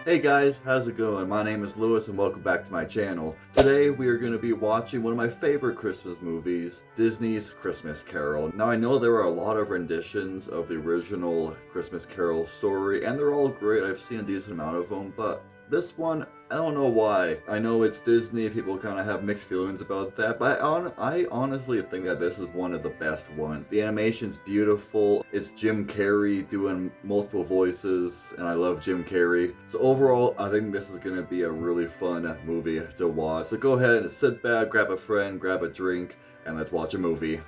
Hey guys, how's it going? My name is Lewis and welcome back to my channel. Today we are going to be watching one of my favorite Christmas movies, Disney's Christmas Carol. Now I know there are a lot of renditions of the original Christmas Carol story and they're all great. I've seen a decent amount of them, but this one, I don't know why. I know it's Disney, people kind of have mixed feelings about that, but I honestly think that this is one of the best ones. The animation's beautiful, it's Jim Carrey doing multiple voices, and I love Jim Carrey. So overall, I think this is going to be a really fun movie to watch. So go ahead and sit back, grab a friend, grab a drink, and let's watch a movie.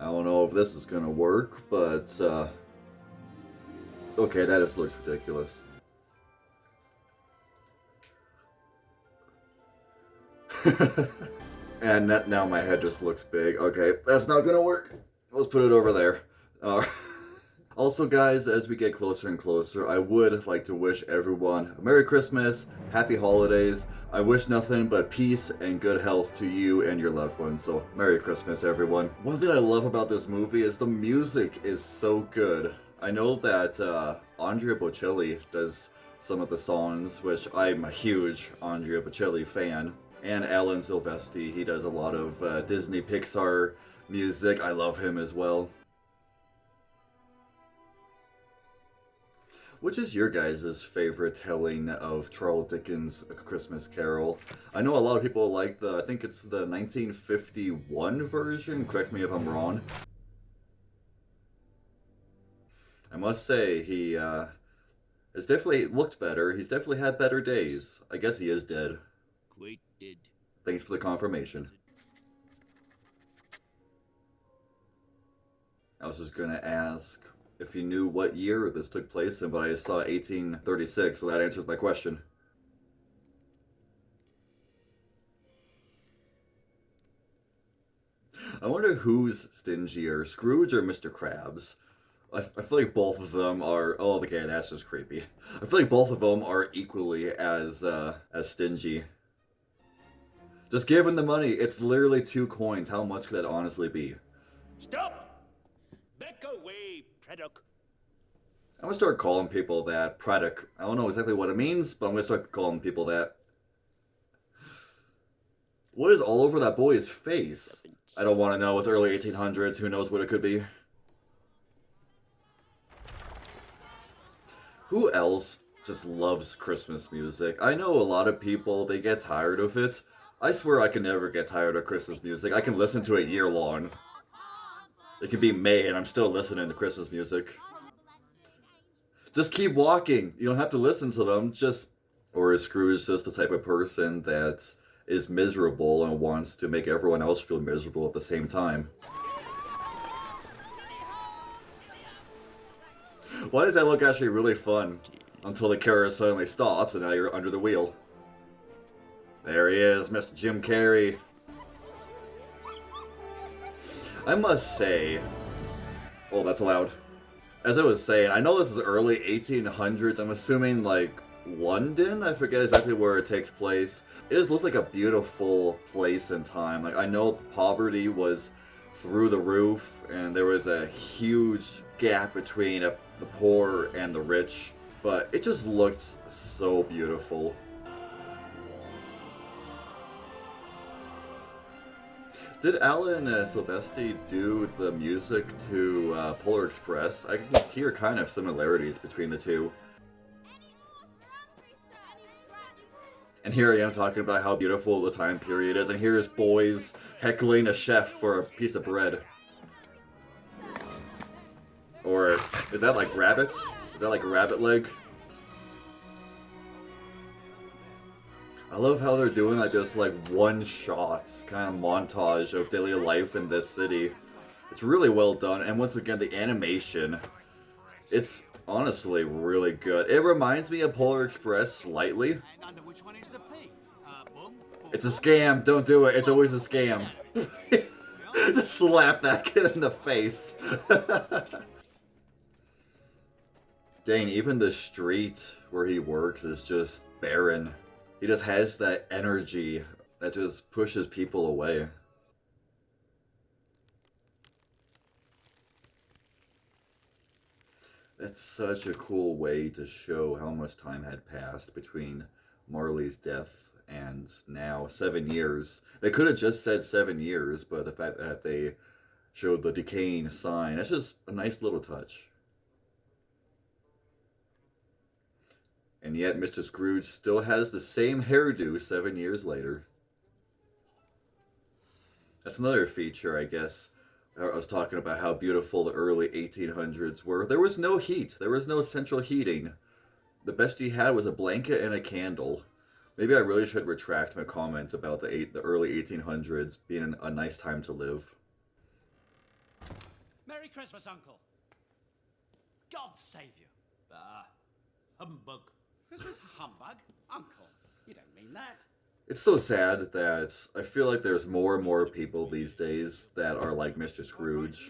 I don't know if this is gonna work, but okay, that just looks ridiculous. And now my head just looks big. Okay, that's not gonna work. Let's put it over there. Also, guys, as we get closer and closer, I would like to wish everyone a Merry Christmas, Happy Holidays. I wish nothing but peace and good health to you and your loved ones, so Merry Christmas, everyone. One thing I love about this movie is the music is so good. I know that Andrea Bocelli does some of the songs, which I'm a huge Andrea Bocelli fan, and Alan Silvestri, he does a lot of Disney Pixar music. I love him as well. Which is your guys' favorite telling of Charles Dickens' A Christmas Carol? I know a lot of people like I think it's the 1951 version, correct me if I'm wrong. I must say, he has definitely looked better, he's definitely had better days. I guess he is dead. Quite dead. Thanks for the confirmation. I was just gonna ask if you knew what year this took place in, but I saw 1836, so that answers my question. I wonder who's stingier, Scrooge or Mr. Krabs? I feel like both of them are... Oh, okay, that's just creepy. I feel like both of them are equally as stingy. Just give him the money. It's literally 2 coins. How much could that honestly be? Stop! Back away, Braddock. I'm gonna start calling people that. Braddock. I don't know exactly what it means, but I'm gonna start calling people that. What is all over that boy's face? I don't want to know. It's early 1800s. Who knows what it could be? Who else just loves Christmas music? I know a lot of people, they get tired of it. I swear I can never get tired of Christmas music. I can listen to it year long. It could be May and I'm still listening to Christmas music. Just keep walking. You don't have to listen to them. Or is Scrooge just the type of person that is miserable and wants to make everyone else feel miserable at the same time? Why does that look actually really fun? Until the carriage suddenly stops and now you're under the wheel. There he is, Mr. Jim Carrey. I must say... Oh, that's loud. As I was saying, I know this is early 1800s. I'm assuming, like, London? I forget exactly where it takes place. It just looks like a beautiful place and time. Like, I know poverty was through the roof, and there was a huge gap between the poor and the rich. But it just looked so beautiful. Did Alan Silvestri do the music to Polar Express? I can hear kind of similarities between the two. And here I am talking about how beautiful the time period is, and here's boys heckling a chef for a piece of bread. Or is that like rabbit? Is that like a rabbit leg? I love how they're doing like this like one shot kind of montage of daily life in this city. It's really well done, and once again the animation, it's honestly really good. It reminds me of Polar Express slightly. It's a scam, don't do it, it's always a scam. Just slap that kid in the face. Dang, even the street where he works is just barren. He just has that energy that just pushes people away. That's such a cool way to show how much time had passed between Marley's death and now. 7 years. They could have just said 7 years, but the fact that they showed the decaying sign, that's just a nice little touch. And yet Mr. Scrooge still has the same hairdo 7 years later. That's another feature, I guess. I was talking about how beautiful the early 1800s were. There was no heat. There was no central heating. The best he had was a blanket and a candle. Maybe I really should retract my comments about the early 1800s being a nice time to live. Merry Christmas, Uncle. God save you. Humbug. Christmas humbug? Uncle, you don't mean that. It's so sad that I feel like there's more and more people these days that are like Mr. Scrooge.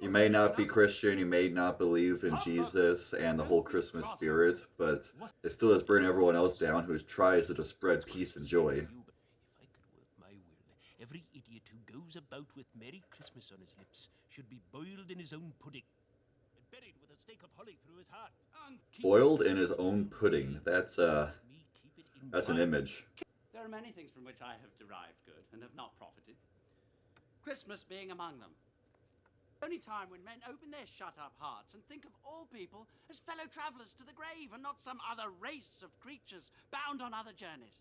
You may not be Christian, you may not believe in Jesus and the whole Christmas spirit, but it still does bring everyone else down who tries to just spread peace and joy. If I could work my will, every idiot who goes about with Merry Christmas on his lips should be boiled in his own pudding and buried with a stake of holly through his heart. Boiled in his own pudding. That's an image. There are many things from which I have derived good and have not profited. Christmas being among them. Only time when men open their shut-up hearts and think of all people as fellow travelers to the grave and not some other race of creatures bound on other journeys.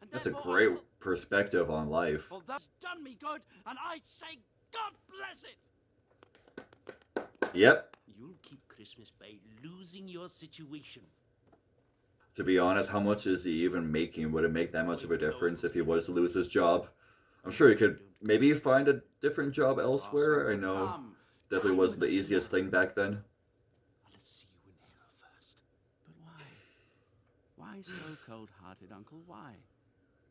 And That's a therefore great I will... perspective on life. Well, that's done me good, and I say God bless it! Yep. You'll keep Christmas by losing your situation. To be honest, how much is he even making? Would it make that much of a difference if he was to lose his job? I'm sure he could maybe find a different job elsewhere. I know definitely wasn't the easiest thing back then. Let's see you in hell first. But why? Why so cold-hearted, Uncle? Why?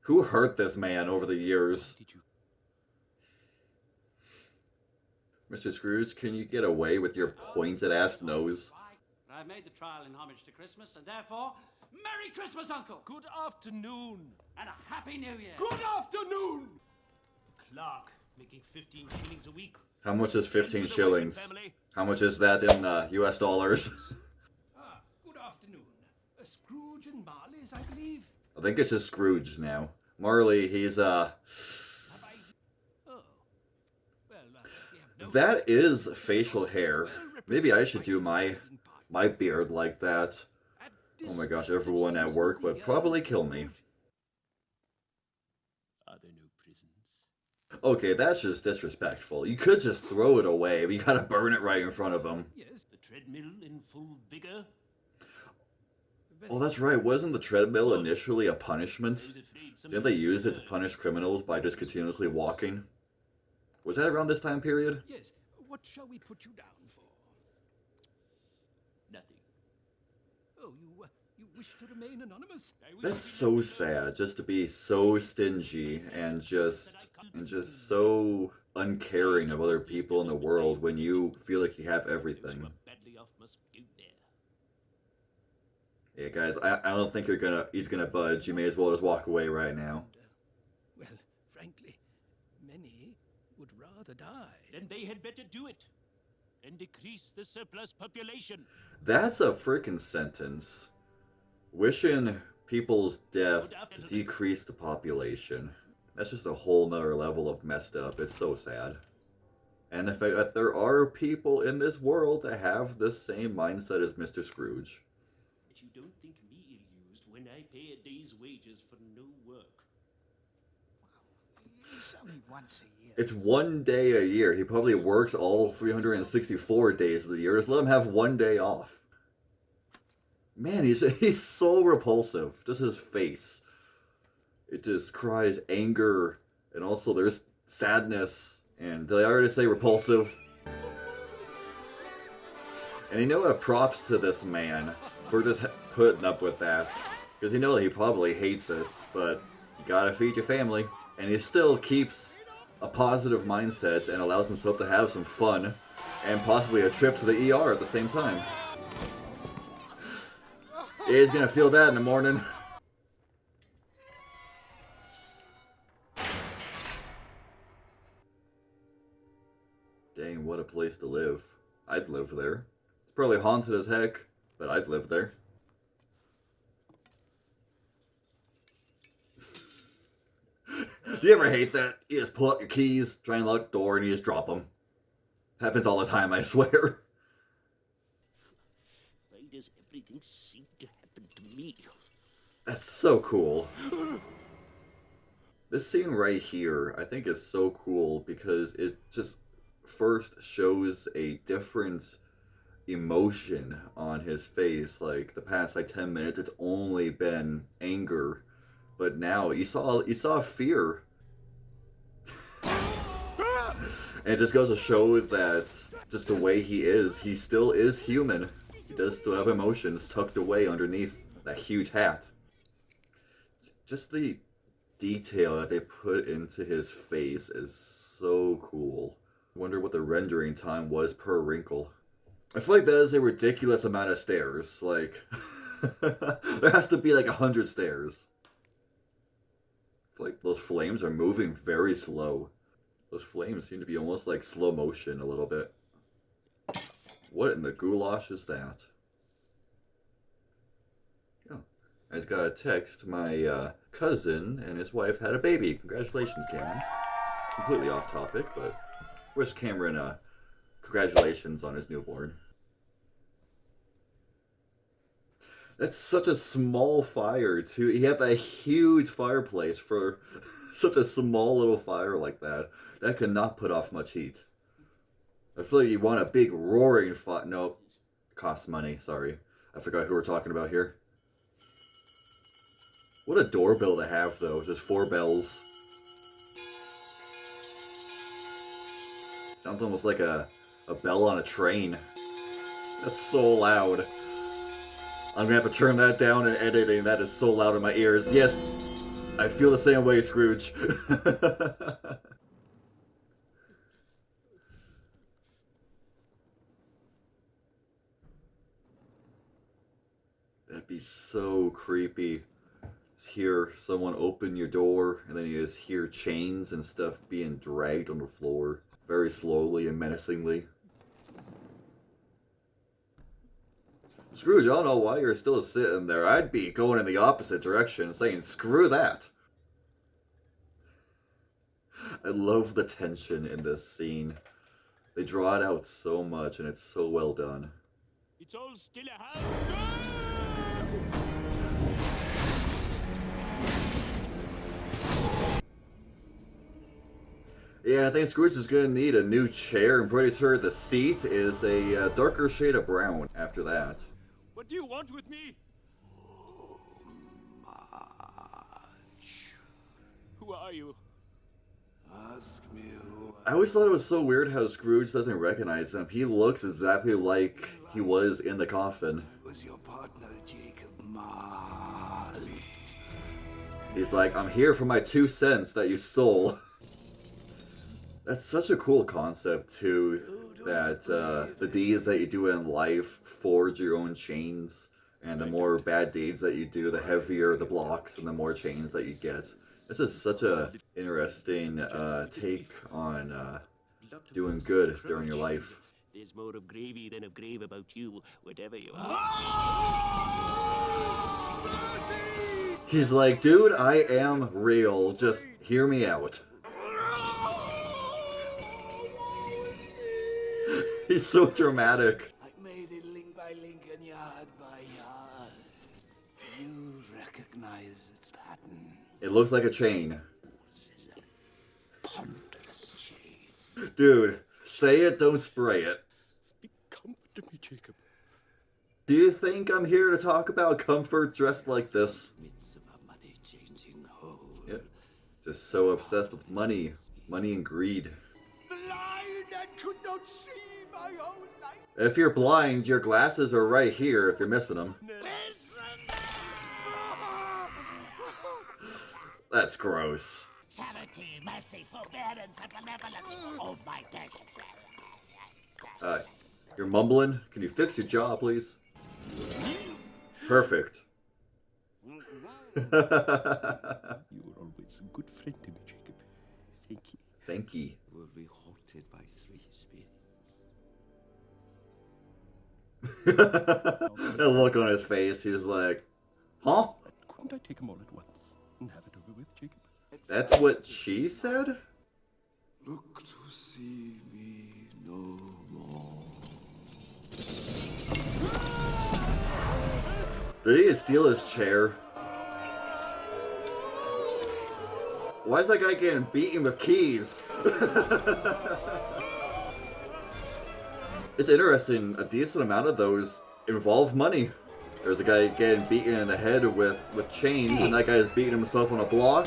Who hurt this man over the years? Did you? Mr. Scrooge, can you get away with your pointed-ass nose? I have made the trial in homage to Christmas, and therefore, Merry Christmas, Uncle! Good afternoon. And a Happy New Year! Good afternoon. Clerk, making 15 shillings a week. How much is 15 With a shillings? working family. How much is that in US dollars? Good afternoon. Scrooge and Marley's, I believe. I think it's just Scrooge now. Marley, he's Have I... Oh. Well, we have no... that is facial hair. Maybe I should do my beard like that. Oh my gosh, everyone at work would probably kill me. Are there no prisons? Okay, that's just disrespectful. You could just throw it away, but you gotta burn it right in front of them. Yes. The treadmill in full vigor? Oh, that's right. Wasn't the treadmill initially a punishment? I was afraid some Didn't they use it to punish criminals by just continuously walking? Was that around this time period? Yes. What shall we put you down for? Nothing. Oh, you wish to remain anonymous? I wish That's to be so left sad, just to be so stingy and just so uncaring of other people in the world when you feel like you have Those who everything. are badly off must go there. Yeah, guys, I don't think he's gonna budge. You may as well just walk away right now. Well, frankly, many would rather die. Then they had better do it and decrease the surplus population. That's a freaking sentence. Wishing people's death to decrease the population. That's just a whole nother level of messed up. It's so sad. And the fact that there are people in this world that have the same mindset as Mr. Scrooge. But you don't think me ill-used when I pay a day's wages for no work. It's only once a year. It's 1 day a year. He probably works all 364 days of the year. Just let him have 1 day off. Man, he's so repulsive. Just his face. It just cries anger. And also there's sadness. And did I already say repulsive? And you know what? Props to this man for just putting up with that. Because you know that he probably hates it. But you gotta feed your family. And he still keeps a positive mindset and allows himself to have some fun. And possibly a trip to the ER at the same time. Yeah, he's gonna feel that in the morning. place to live. I'd live there. It's probably haunted as heck, but I'd live there. Do you ever hate that? You just pull out your keys, try and lock the door, and you just drop them. Happens all the time, I swear. Why does everything seem to happen to me? That's so cool. This scene right here, I think is so cool because it just first shows a different emotion on his face. Like the past 10 minutes, it's only been anger, but now you saw fear. And it just goes to show that just the way he still is human. He does still have emotions tucked away underneath that huge hat. Just the detail that they put into his face is so cool. I wonder what the rendering time was per wrinkle. I feel like that is a ridiculous amount of stairs. Like, there has to be 100 stairs. I feel like those flames are moving very slow. Those flames seem to be almost like slow motion a little bit. What in the goulash is that? Oh, I just got a text. My cousin and his wife had a baby. Congratulations, Cameron. Completely off topic, but wish Cameron congratulations on his newborn. That's such a small fire, too. You have that huge fireplace for such a small little fire like that. That could not put off much heat. I feel like you want a big roaring fire. Nope. Costs money. Sorry. I forgot who we're talking about here. What a doorbell to have, though. Just 4 bells. Sounds almost like a bell on a train. That's so loud. I'm gonna have to turn that down in editing. That is so loud in my ears. Yes, I feel the same way, Scrooge. That'd be so creepy. Just hear someone open your door, and then you just hear chains and stuff being dragged on the floor very slowly and menacingly. Scrooge, I don't know why you're still sitting there. I'd be going in the opposite direction, saying, screw that. I love the tension in this scene. They draw it out so much, and it's so well done. It's all still a house. Yeah, I think Scrooge is going to need a new chair. I'm pretty sure the seat is a darker shade of brown after that. What do you want with me? Who are you? Ask me who I always thought it was so weird how Scrooge doesn't recognize him. He looks exactly like he was in the coffin. was your partner, Jacob Marley. He's like, I'm here for my 2 cents that you stole. That's such a cool concept, too, that the deeds that you do in life forge your own chains, and the more bad deeds that you do, the heavier the blocks and the more chains that you get. This is such a interesting take on doing good during your life. There's more of gravy than of grave about you, whatever you are. He's like, dude, I am real. Just hear me out. He's so dramatic. I made it link by link and yard by yard. Do you recognize its pattern? It looks like a chain. This is a ponderous chain. Dude, say it, don't spray it. Speak comfort to me, Jacob. Do you think I'm here to talk about comfort dressed like this? Midst of a money-changing hole. Yep. Just so obsessed with money. Money and greed. Blind and could not see my own life. If you're blind, your glasses are right here if you're missing them. That's gross. Charity, mercy, forbearance, and benevolence. Oh my gosh. You're mumbling? Can you fix your jaw, please? Perfect. You were always a good friend to me, Jacob. Thank you. Thank ye. Will be haunted by 3 spirits. That look on his face, he's like, huh? Couldn't I take them all at once and have it over with, Jacob? That's what she said? Look to see me no more. Did he steal his chair? Why is that guy getting beaten with keys? It's interesting, a decent amount of those involve money. There's a guy getting beaten in the head with chains, and that guy's beating himself on a block.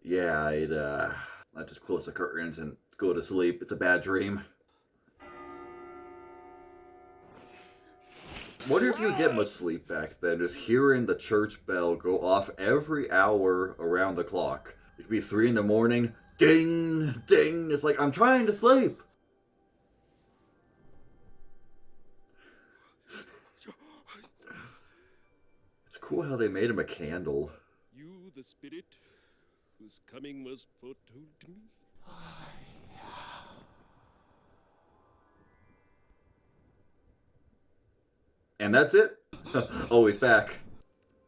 Yeah, I'd just close the curtains and go to sleep. It's a bad dream. Wonder if you get much sleep back then, just hearing the church bell go off every hour around the clock. It could be 3 in the morning, ding, ding. It's like, I'm trying to sleep. It's cool how they made him a candle. You, the spirit whose coming was foretold to me? And that's it. Oh, he's back.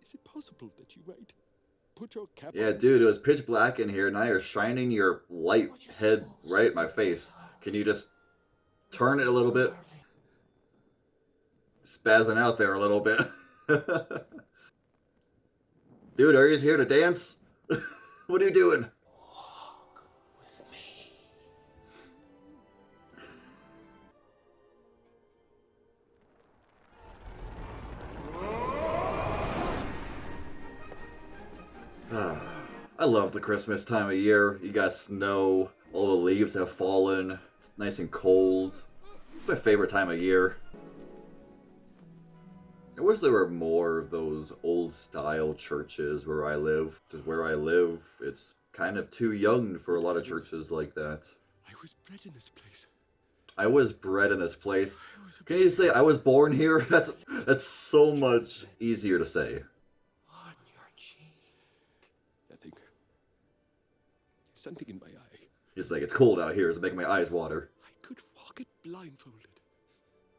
Is it possible that you might put your cap Yeah, on? dude, it was pitch black in here. Now you're shining your light head right at my face. Can you just turn it a little bit? Spazzing out there a little bit. Dude, are you here to dance? What are you doing? Walk with me. I love the Christmas time of year. You got snow, all the leaves have fallen, it's nice and cold. It's my favorite time of year. I wish there were more of those old style churches where I live. Just where I live, it's kind of too young for a lot of churches like that. I was bred in this place. I was bred in this place. Can you say I was born here? That's so much easier to say. On your cheek. Nothing. Something in my eye. He's like, it's cold out here, it's making my eyes water. I could walk it blindfolded.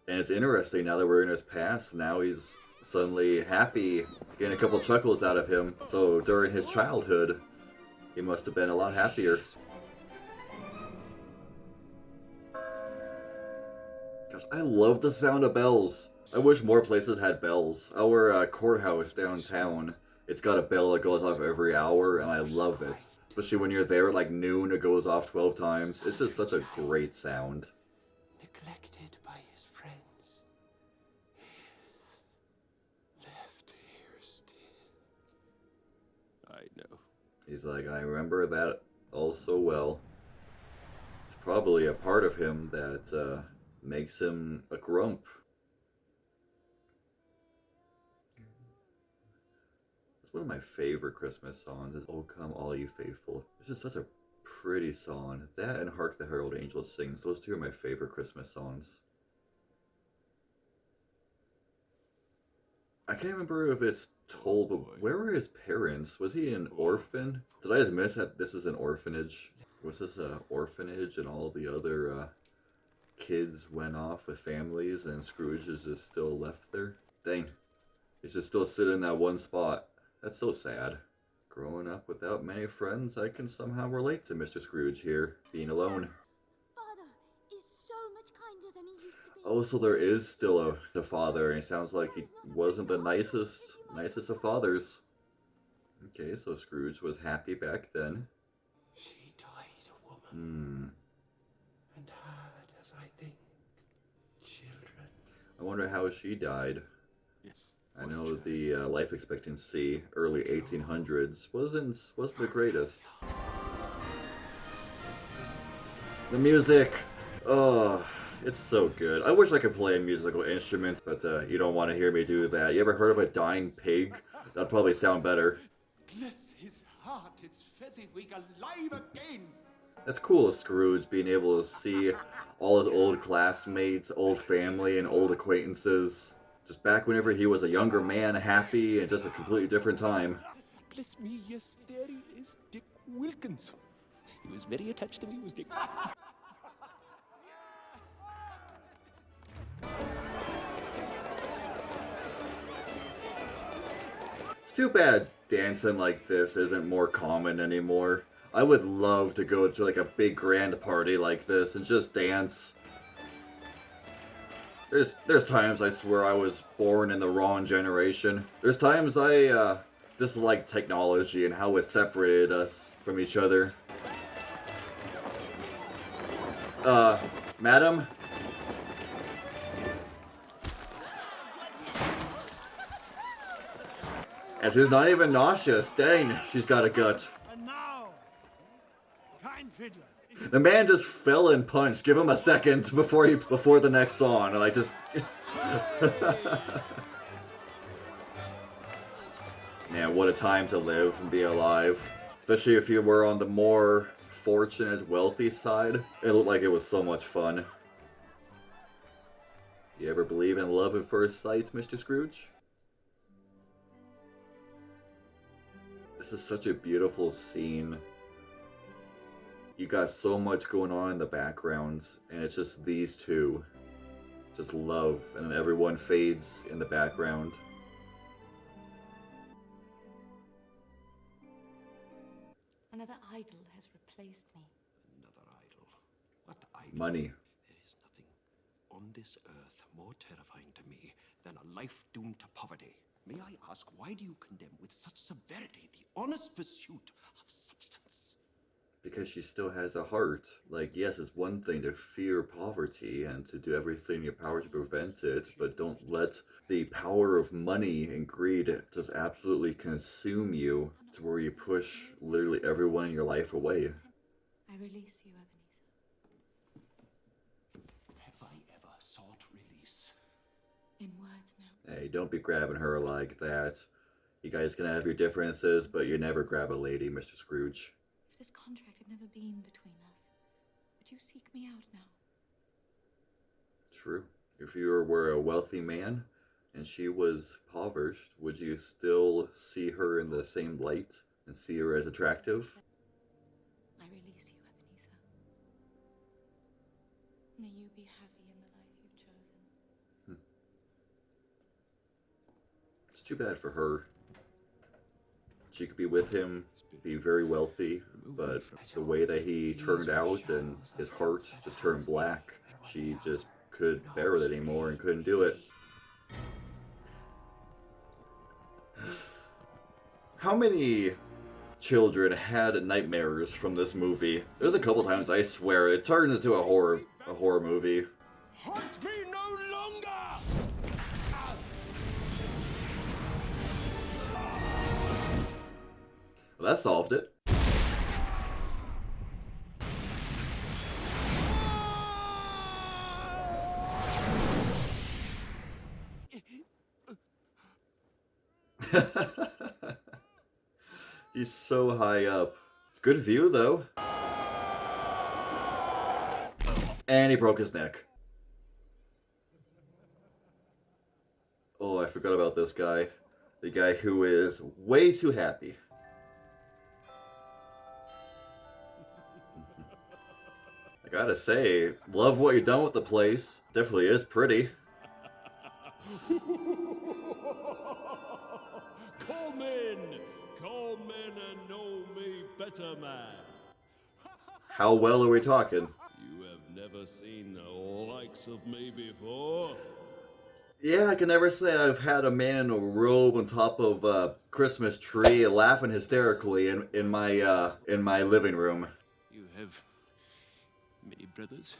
And it's interesting, now that we're in his past, now he's suddenly happy, getting a couple chuckles out of him. So during his childhood, he must have been a lot happier. Gosh, I love the sound of bells. I wish more places had bells. Our courthouse downtown, it's got a bell that goes off every hour, and I love it. Especially when you're there at like noon, it goes off 12 times. It's just such a great sound. Neglected by his friends. He is left here still. I know. He's like, I remember that all so well. It's probably a part of him that makes him a grump. It's one of my favorite Christmas songs is "Oh Come All You Faithful." It's just such a pretty song. That and "Hark the Herald Angels Sings." Those two are my favorite Christmas songs. I can't remember if it's told, but where were his parents? Was he an orphan? Did I just miss that this is an orphanage? Was this an orphanage and all the other kids went off with families and Scrooge is just still left there? Dang. He's just still sitting in that one spot. That's so sad. Growing up without many friends, I can somehow relate to Mr. Scrooge here, being alone. Father is so much kinder than he used to be. Oh, so there is still a father, and it sounds like he wasn't the nicest of fathers. Okay, so Scrooge was happy back then. She died a woman. And had, as I think, children. I wonder how she died. Yes. I know the life expectancy early 1800s wasn't the greatest. The music, oh, it's so good. I wish I could play a musical instrument, but you don't want to hear me do that. You ever heard of a dying pig? That'd probably sound better. Bless his heart, it's Fezziwig alive again. That's cool, Scrooge being able to see all his old classmates, old family, and old acquaintances. Just back whenever he was a younger man, happy, and just a completely different time. Bless me, yes, there he is, Dick Wilkinson. He was very attached to me, was Dick. It's too bad dancing like this isn't more common anymore. I would love to go to like a big grand party like this and just dance. There's times I swear I was born in the wrong generation. There's times I dislike technology and how it separated us from each other. Madam? And she's not even nauseous. Dang, she's got a gut. And now, kind fiddler. The man just fell and punched. Give him a second before the next song. Like just. Man, what a time to live and be alive. Especially if you were on the more fortunate, wealthy side. It looked like it was so much fun. You ever believe in love at first sight, Mr. Scrooge? This is such a beautiful scene. You got so much going on in the background, and it's just these two. Just love, and everyone fades in the background. Another idol has replaced me. Another idol. What idol? Money. There is nothing on this earth more terrifying to me than a life doomed to poverty. May I ask, why do you condemn with such severity the honest pursuit of substance? Because she still has a heart. Like, yes, it's one thing to fear poverty and to do everything in your power to prevent it, but don't let the power of money and greed just absolutely consume you to where you push literally everyone in your life away. I release you, Ebenezer. Have I ever sought release? In words now. Hey, don't be grabbing her like that. You guys can have your differences, but you never grab a lady, Mr. Scrooge. If this contract had never been between us, would you seek me out now? True. If you were a wealthy man and she was impoverished, would you still see her in the same light and see her as attractive? I release you, Ebenezer. May you be happy in the life you've chosen. It's too bad for her. She could be with him, be very wealthy, but the way that he turned out and his heart just turned black, she just couldn't bear it anymore and couldn't do it. How many children had nightmares from this movie? There's a couple times I swear it turned into a horror movie. Hunt me no longer! Well, that solved it. He's so high up. It's a good view, though. And he broke his neck. Oh, I forgot about this guy. The guy who is way too happy. I gotta say, love what you've done with the place. Definitely is pretty. Come in and know me better, man. How well are we talking? You have never seen the likes of me before. Yeah, I can never say I've had a man in a robe on top of a Christmas tree laughing hysterically in my living room. You have many brothers.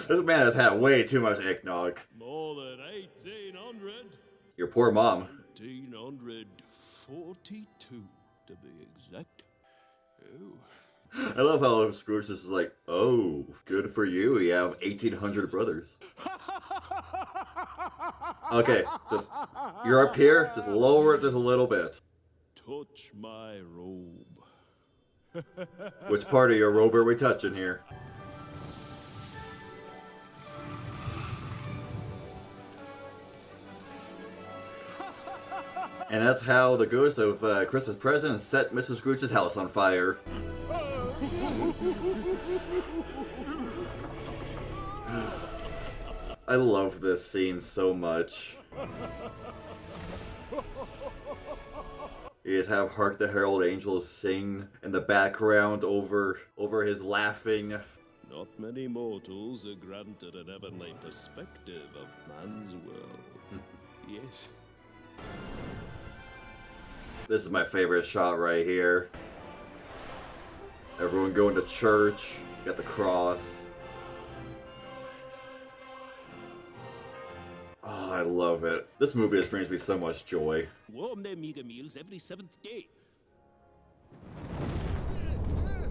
This man has had way too much eggnog. More than 1,800. Your poor mom. 1,842 to be exact. Oh. I love how Scrooge is like, oh, good for you. You have 1,800 brothers. Okay, just, you're up here. Just lower it just a little bit. Touch my robe. Which part of your robe are we touching here? And that's how the ghost of Christmas Present set Mrs. Scrooge's house on fire. I love this scene so much. You just have Hark the Herald Angels sing in the background over his laughing. Not many mortals are granted an heavenly perspective of man's world. Yes. This is my favorite shot right here. Everyone going to church, got the cross. Oh, I love it. This movie just brings me so much joy. Warm their meager meals every 7th day.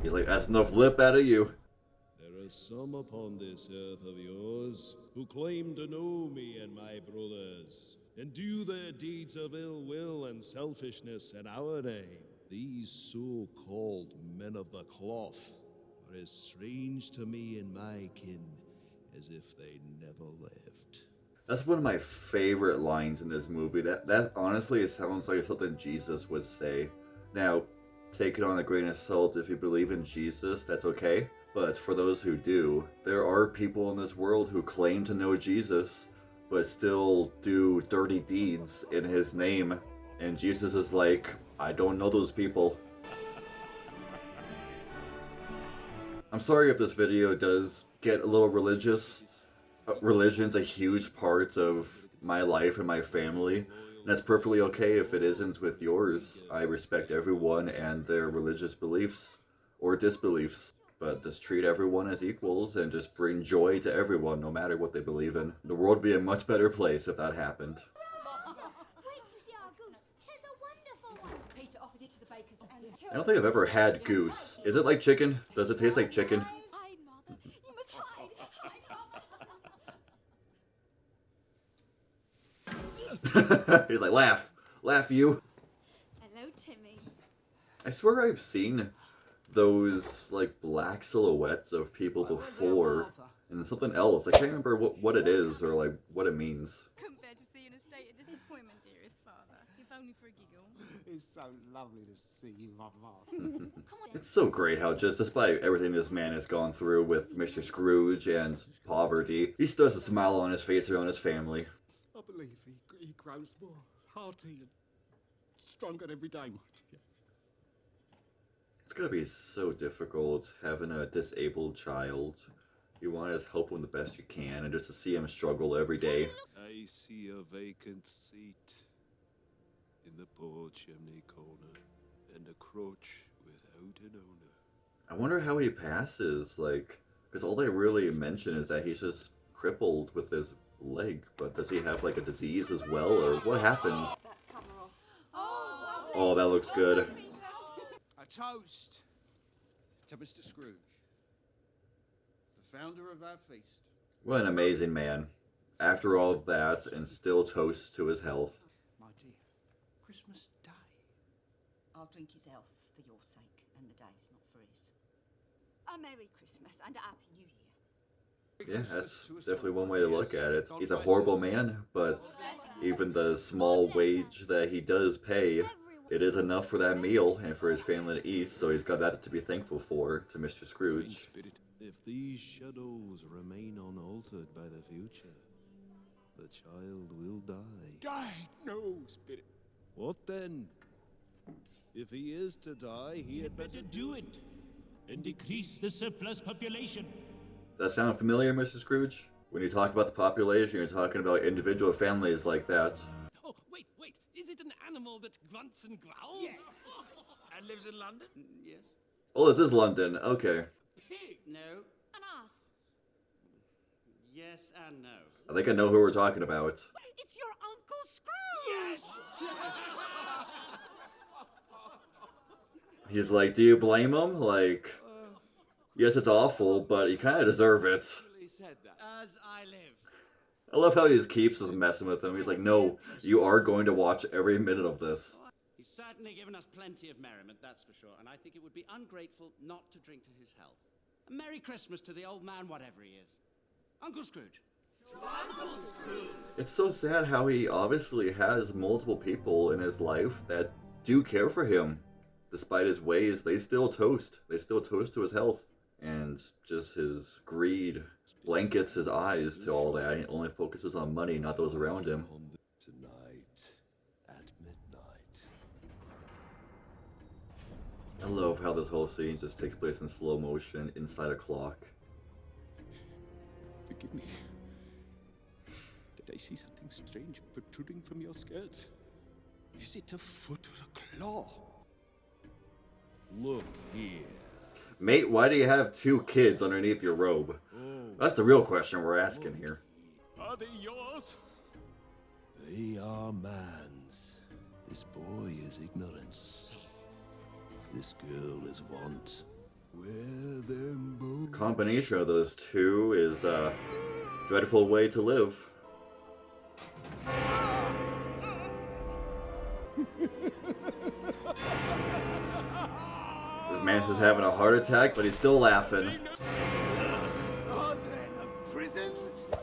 He's like, that's enough lip out of you. There are some upon this earth of yours who claim to know me and my brothers, and do their deeds of ill will and selfishness in our name. These so-called men of the cloth are as strange to me and my kin as if they never lived. That's one of my favorite lines in this movie. That honestly sounds like something Jesus would say. Now, take it on a grain of salt. If you believe in Jesus, that's okay. But for those who do, there are people in this world who claim to know Jesus, but still do dirty deeds in his name. And Jesus is like, I don't know those people. I'm sorry if this video does get a little religious. Religion's a huge part of my life and my family, and that's perfectly okay if it isn't with yours. I respect everyone and their religious beliefs or disbeliefs, but just treat everyone as equals and just bring joy to everyone no matter what they believe in. The world would be a much better place if that happened. Wait to see our goose. 'Tis a wonderful one. Peter offered it to the bakers and... I don't think I've ever had goose. Is it like chicken? Does it taste like chicken? Hide, Mother. You must hide. Hide, He's like, laugh. Laugh, you. Hello, Timmy. I swear I've seen those, like, black silhouettes of people before. And something else. I can't remember what it is or, like, what it means. Couldn't bear to see in a state of disappointment, dearest father, if only for a giggle. It's so lovely to see you, Mum. It's so great how just despite everything this man has gone through with Mr. Scrooge and poverty, he still has a smile on his face around his family. I believe he grows more hearty and stronger every day. It's gotta be so difficult having a disabled child. You want to help him the best you can, and just to see him struggle every day. I see a vacant seat in the poor chimney corner, and a crotch without an owner. I wonder how he passes, like, because all they really mention is that he's just crippled with his leg, but does he have, like, a disease as well, or what happened? Oh, that looks good. A toast to Mr. Scrooge, the founder of our feast. What an amazing man. After all of that, and still toasts to his health. My dear, Christmas Day. I'll drink his health for your sake, and the day's not for his. A Merry Christmas and a Happy New Year. Yeah, that's definitely one way to look at it. He's a horrible man, but even the small wage that he does pay, it is enough for that meal and for his family to eat, so he's got that to be thankful for, to Mr. Scrooge. If these shadows remain unaltered by the future, the child will die. Die? No, Spirit. What then? If he is to die, he had better do it and decrease the surplus population. Does that sound familiar, Mr. Scrooge? When you talk about the population, you're talking about individual families like that. Oh, wait. Is it an animal that grunts and growls? Yes. And lives in London? Yes. Oh, this is London. Okay. Pig? No. An ass. Yes and no. I think I know who we're talking about. It's your Uncle Scrooge! Yes! He's like, do you blame him? Like, yes, it's awful, but you kind of deserve it. He said that. As I live. I love how he just keeps just messing with him. He's like, no, you are going to watch every minute of this. He's certainly given us plenty of merriment, that's for sure, and I think it would be ungrateful not to drink to his health. A Merry Christmas to the old man, whatever he is. Uncle Scrooge. It's so sad how he obviously has multiple people in his life that do care for him. Despite his ways, they still toast. They still toast to his health. And just his greed blankets his eyes to all that. He only focuses on money, not those around him. Tonight at midnight. I love how this whole scene just takes place in slow motion inside a clock. Forgive me. Did I see something strange protruding from your skirts? Is it a foot or a claw? Look here. Mate, why do you have two kids underneath your robe? That's the real question we're asking here. Are they yours? They are man's. This boy is ignorance. This girl is want. Wear them both. Combination of those two is a dreadful way to live. This man's just having a heart attack, but he's still laughing. Are there no prisons? Are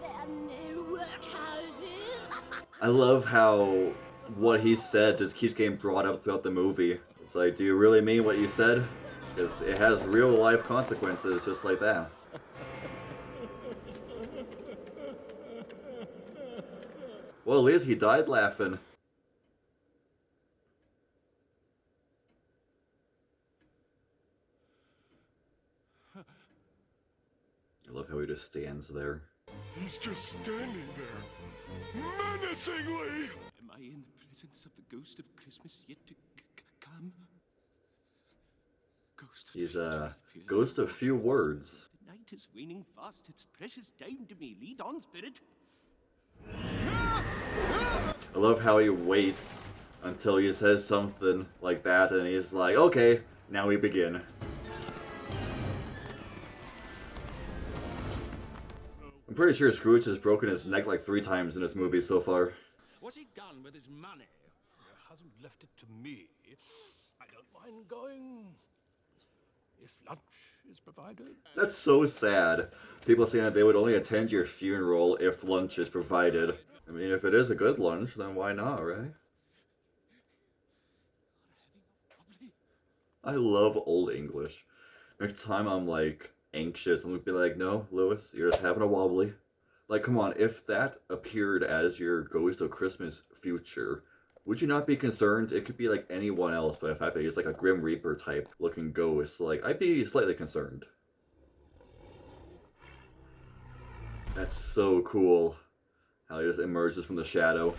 there no workhouses? I love how what he said just keeps getting brought up throughout the movie. It's like, do you really mean what you said? Because it has real life consequences just like that. Well, at least he died laughing. I love how he just stands there. He's just standing there, menacingly. Am I in the presence of the ghost of Christmas yet to come? Ghost of He's the a future, ghost of few words. The night is waning fast. It's precious time to me. Lead on, spirit. I love how he waits until he says something like that, and he's like, okay, now we begin. I'm pretty sure Scrooge has broken his neck like 3 times in this movie so far. What's he done with his money? He hasn't left it to me. I don't mind going if lunch is provided. That's so sad. People saying that they would only attend your funeral if lunch is provided. I mean, if it is a good lunch, then why not, right? I love Old English. Next time I'm like anxious, I'm gonna be like, no, Lewis, you're just having a wobbly. Like, come on, if that appeared as your Ghost of Christmas future, would you not be concerned? It could be like anyone else, but the fact that he's like a Grim Reaper type looking ghost, like, I'd be slightly concerned. That's so cool. How he just emerges from the shadow.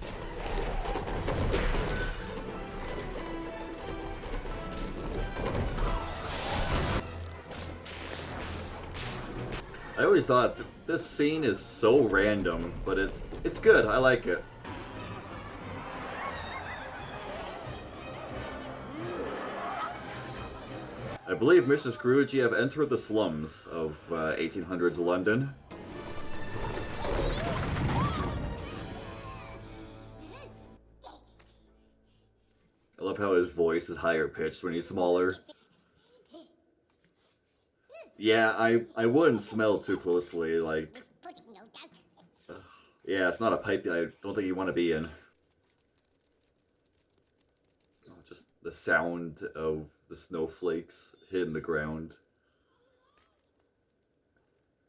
I always thought that this scene is so random, but it's good. I like it. I believe, Mr. Scrooge, you have entered the slums of 1800s London. I love how his voice is higher pitched when he's smaller. Yeah, I wouldn't smell too closely, like... yeah, it's not a pipe I don't think you want to be in. Oh, just the sound of the snowflakes hitting the ground.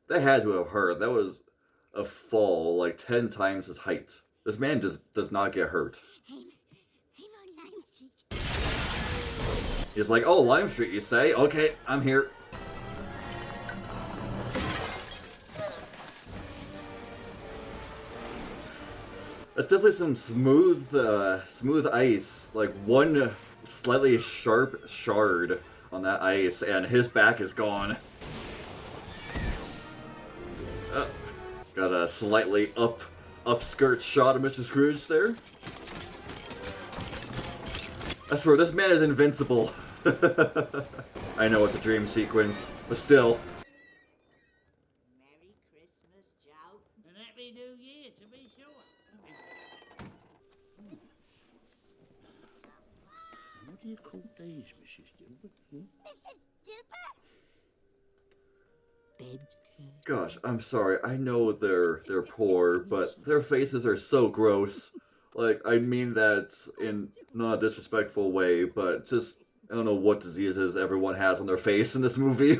They had to have heard. That was a fall like 10 times his height. This man just does not get hurt. I'm on Lime Street. He's like, oh, Lime Street, you say? Okay, I'm here. That's definitely some smooth ice. Like one slightly sharp shard on that ice, and his back is gone. Got a slightly upskirt shot of Mr. Scrooge there. I swear, this man is invincible. I know it's a dream sequence, but still. Merry Christmas, Joe. And Happy New Year, to be sure. What do you call these, Mrs. Dilbert? Mrs. Dilbert? bed. Gosh, I'm sorry. I know they're poor, but their faces are so gross. Like, I mean that in not a disrespectful way, but just, I don't know what diseases everyone has on their face in this movie.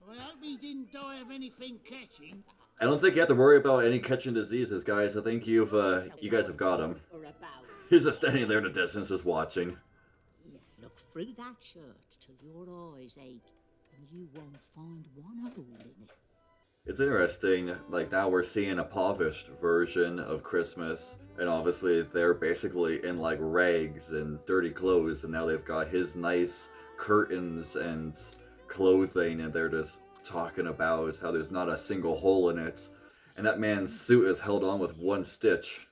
I hope he didn't die of anything catching. I don't think you have to worry about any catching diseases, guys. I think you guys have got him. He's just standing there in the distance, just watching. Look through that shirt till your eyes ache, and you won't find one hole in it. It's interesting, like now we're seeing a impoverished version of Christmas, and obviously they're basically in like rags and dirty clothes, and now they've got his nice curtains and clothing, and they're just talking about how there's not a single hole in it, and that man's suit is held on with one stitch.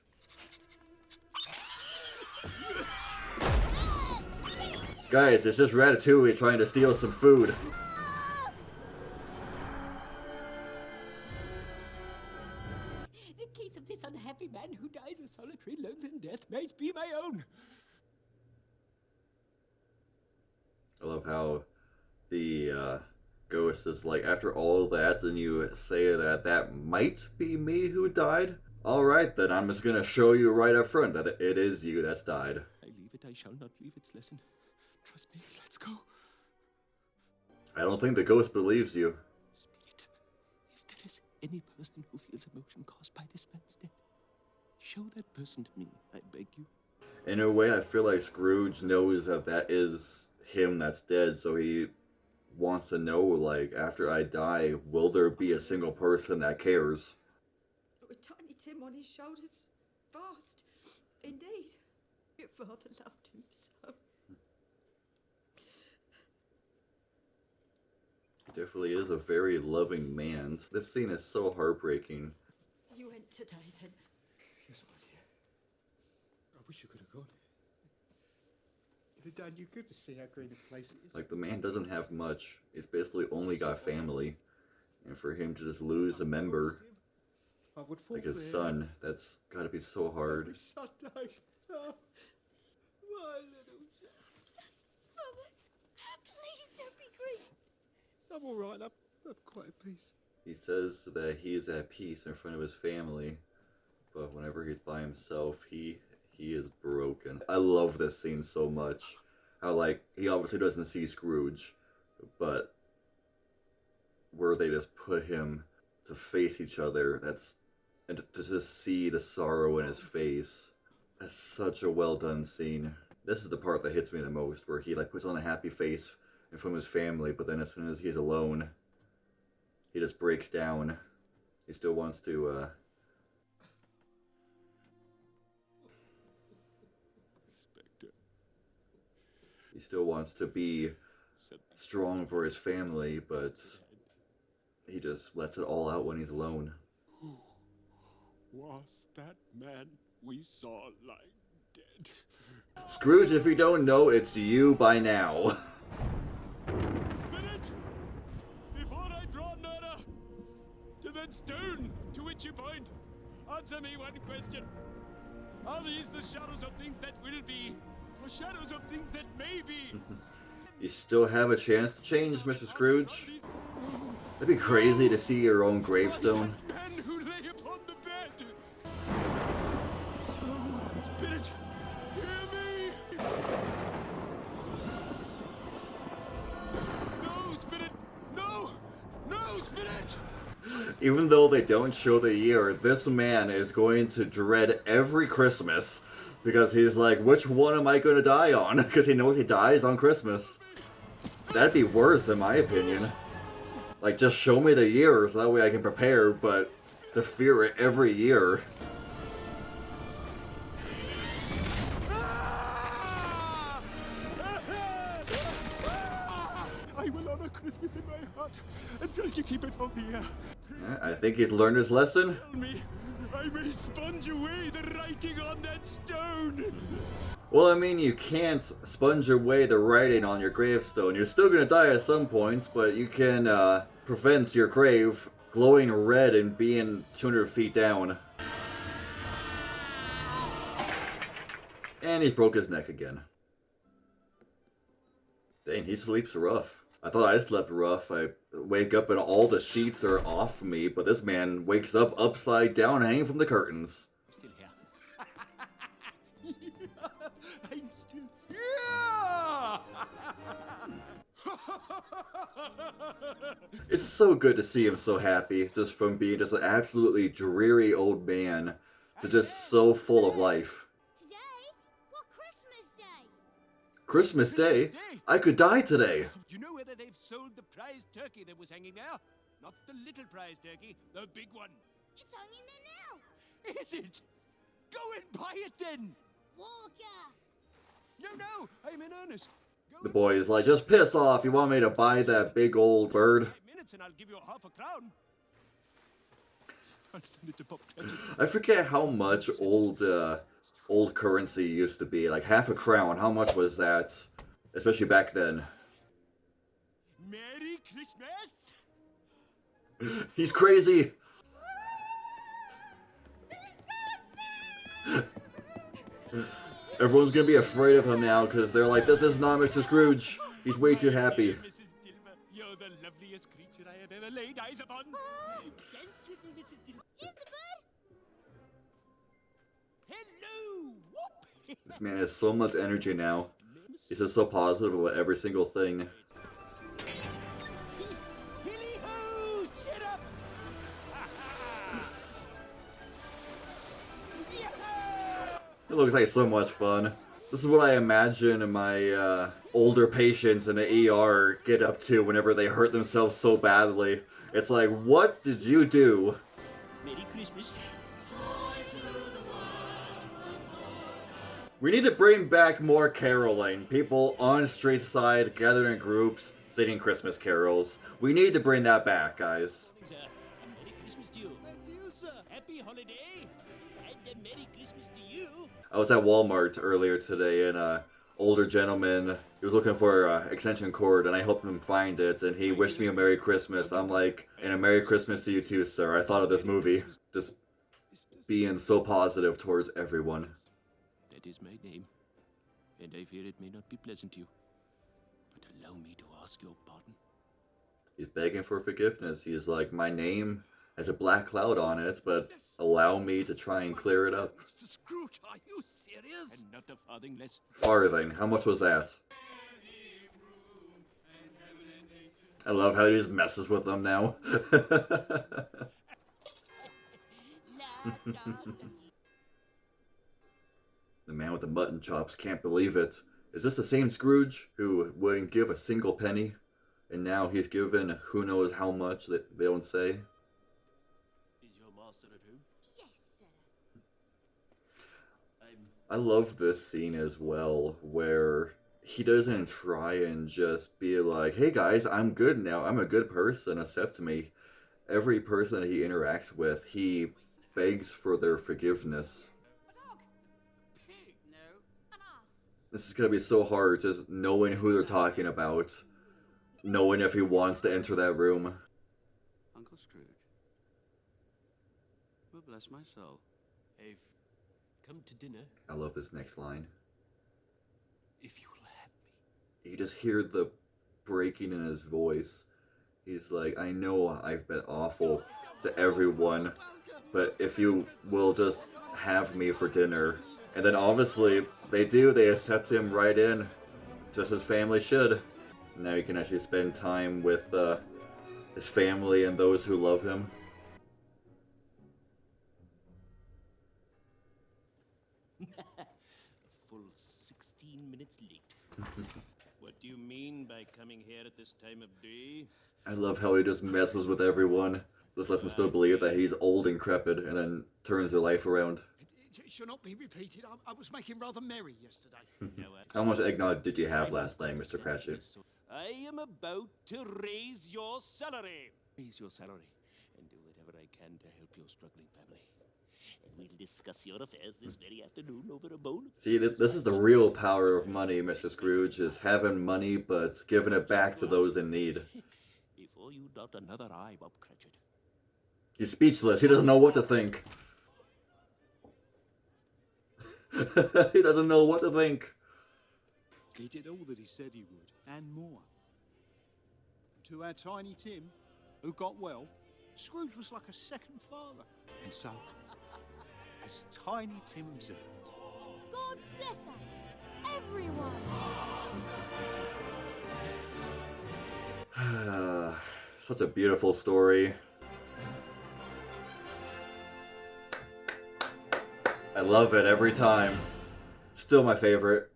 Guys, it's just Ratatouille trying to steal some food. The case of this unhappy man who dies a solitary, lonesome death may be my own. I love how the ghost is like, after all that, then you say that that might be me who died? Alright then, I'm just gonna show you right up front that it is you that's died. I leave it, I shall not leave its lesson. Trust me, let's go. I don't think the ghost believes you. Spirit, if there is any person who feels emotion caused by this man's death, show that person to me, I beg you. In a way, I feel like Scrooge knows that that is him that's dead, so he wants to know, like, after I die, will there be a single person that cares? With Tiny Tim on his shoulders, fast. Indeed, your father loved him so. He definitely is a very loving man. This scene is so heartbreaking. You went today, then? Yes, my dear. I wish you could have gone. Dad, you good to see how green the place is. Like, the man doesn't have much. He's basically only got family. And for him to just lose a member, like his son, that's gotta be so hard. My son died. Oh, my little son. Mother, please don't be grieved. I'm all right. I'm quite at peace. He says that he's at peace in front of his family, but whenever he's by himself, he is broken. I love this scene so much. How, like, he obviously doesn't see Scrooge, but where they just put him to face each other, and to just see the sorrow in his face. That's such a well done scene. This is the part that hits me the most, where he like puts on a happy face in front of his family, but then as soon as he's alone, he just breaks down. He still wants to he still wants to be strong for his family, but he just lets it all out when he's alone. Who was that man we saw lying dead? Scrooge, if you don't know, it's you by now. Spirit, before I draw nearer to that stone to which you point, answer me one question. Are these the shadows of things that will be, or shadows of things that may be? You still have a chance to change, Mr. Scrooge. It'd be crazy to see your own gravestone. Men who lay upon the bed. Oh, Spirit, hear me! No, Spirit! No! No, Spirit! Even though they don't show the year, this man is going to dread every Christmas because he's like, which one am I going to die on? Because he knows he dies on Christmas. That'd be worse, in my opinion. Like, just show me the year so that way I can prepare, but to fear it every year. I will honor Christmas in my heart, and try to keep it on the air. I think he's learned his lesson. Tell me, I may sponge away the writing on that stone. Well, I mean, you can't sponge away the writing on your gravestone. You're still gonna die at some points, but you can prevent your grave glowing red and being 200 feet down. And he broke his neck again. Dang, he sleeps rough. I thought I slept rough. wake up and all the sheets are off me, but this man wakes up upside down hanging from the curtains. Still here. I'm still here! It's so good to see him so happy, just from being just an absolutely dreary old man to just so full of life. Today? What Christmas Day? Christmas Day? I could die today. You know whether they've sold the prize turkey that was hanging there? Not the little prize turkey, the big one. It's hanging there now. Is it? Go and buy it then! Walker! No, I'm in earnest. The boy is like, just piss off, you want me to buy that big old bird? 5 minutes and I'll give you half a crown. I'll send it to Pop Cratchit's. I forget how much old currency used to be, like half a crown. How much was that? Especially back then. Merry Christmas! He's crazy! Everyone's gonna be afraid of him now because they're like, this is not Mr. Scrooge. He's way too happy. Mrs. Dilber, you're the loveliest creature I have ever laid eyes upon. Dance with me, Mrs. Dilber. Here's the bird. Hello! Whoop! This man has so much energy now. He's just so positive about every single thing. Hilly-ho! Cheer up! It looks like so much fun. This is what I imagine my older patients in the ER get up to whenever they hurt themselves so badly. It's like, what did you do? Merry Christmas. We need to bring back more caroling. People on street side, gathered in groups, singing Christmas carols. We need to bring that back, guys. Sir, a Merry Christmas to you. And to you, sir. Happy holiday. And a Merry Christmas to you. I was at Walmart earlier today, and an older gentleman, he was looking for an extension cord, and I helped him find it, and he wished me a Merry Christmas. I'm like, and a Merry Christmas to you too, sir. I thought of this movie. Just being so positive towards everyone. That is my name, and I fear it may not be pleasant to you. But allow me to ask your pardon. He's begging for forgiveness. He's like, my name has a black cloud on it, but allow me to try and clear it up. Mr. Scrooge, are you serious? And not a farthing less. Farthing. How much was that? I love how he just messes with them now. The man with the mutton chops can't believe it. Is this the same Scrooge who wouldn't give a single penny? And now he's given who knows how much that they don't say? Is your master at home? Yes, sir. I love this scene as well, where he doesn't try and just be like, hey guys, I'm good now, I'm a good person, accept me. Every person that he interacts with, he begs for their forgiveness. This is gonna be so hard, just knowing who they're talking about. Knowing if he wants to enter that room. Uncle Scrooge. Well, bless my soul. I've come to dinner. I love this next line. If you'll have me. You just hear the breaking in his voice. He's like, I know I've been awful to everyone, but if you will just have me for dinner. And then obviously, they do, they accept him right in, just as family should. Now he can actually spend time with his family and those who love him. A full 16 minutes late. What do you mean by coming here at this time of day? I love how he just messes with everyone. Just lets them still believe that he's old and decrepit, and then turns their life around. It shall not be repeated. I was making rather merry yesterday. How much eggnog did you have last night, Mr. Cratchit? I am about to raise your salary. Raise your salary and do whatever I can to help your struggling family. And we'll discuss your affairs this very afternoon over a bowl. See, this is the real power of money, Mr. Scrooge, is having money but giving it back to those in need. Before you dot another I, Bob Cratchit. He's speechless. He doesn't know what to think. He doesn't know what to think. He did all that he said he would, and more. To our Tiny Tim, who got well, Scrooge was like a second father. And so, as Tiny Tim observed, God bless us, everyone. Such a beautiful story. I love it every time. Still my favorite.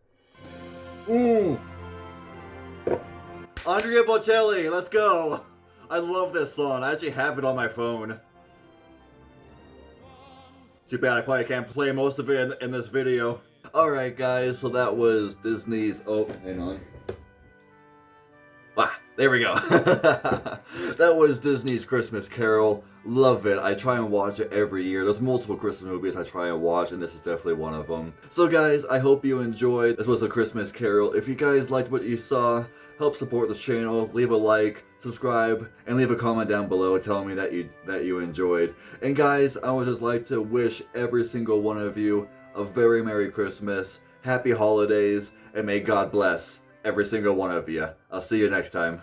Andrea Bocelli, let's go! I love this song. I actually have it on my phone. Too bad I probably can't play most of it in this video. Alright guys, so that was Disney's... Oh, hang on. Ah, there we go. That was Disney's Christmas Carol. Love it. I try and watch it every year. There's multiple Christmas movies I try and watch, and this is definitely one of them. So guys, I hope you enjoyed. This was a Christmas Carol. If you guys liked what you saw, help support the channel. Leave a like, subscribe, and leave a comment down below telling me that you enjoyed. And guys, I would just like to wish every single one of you a very Merry Christmas, Happy Holidays, and may God bless every single one of you. I'll see you next time.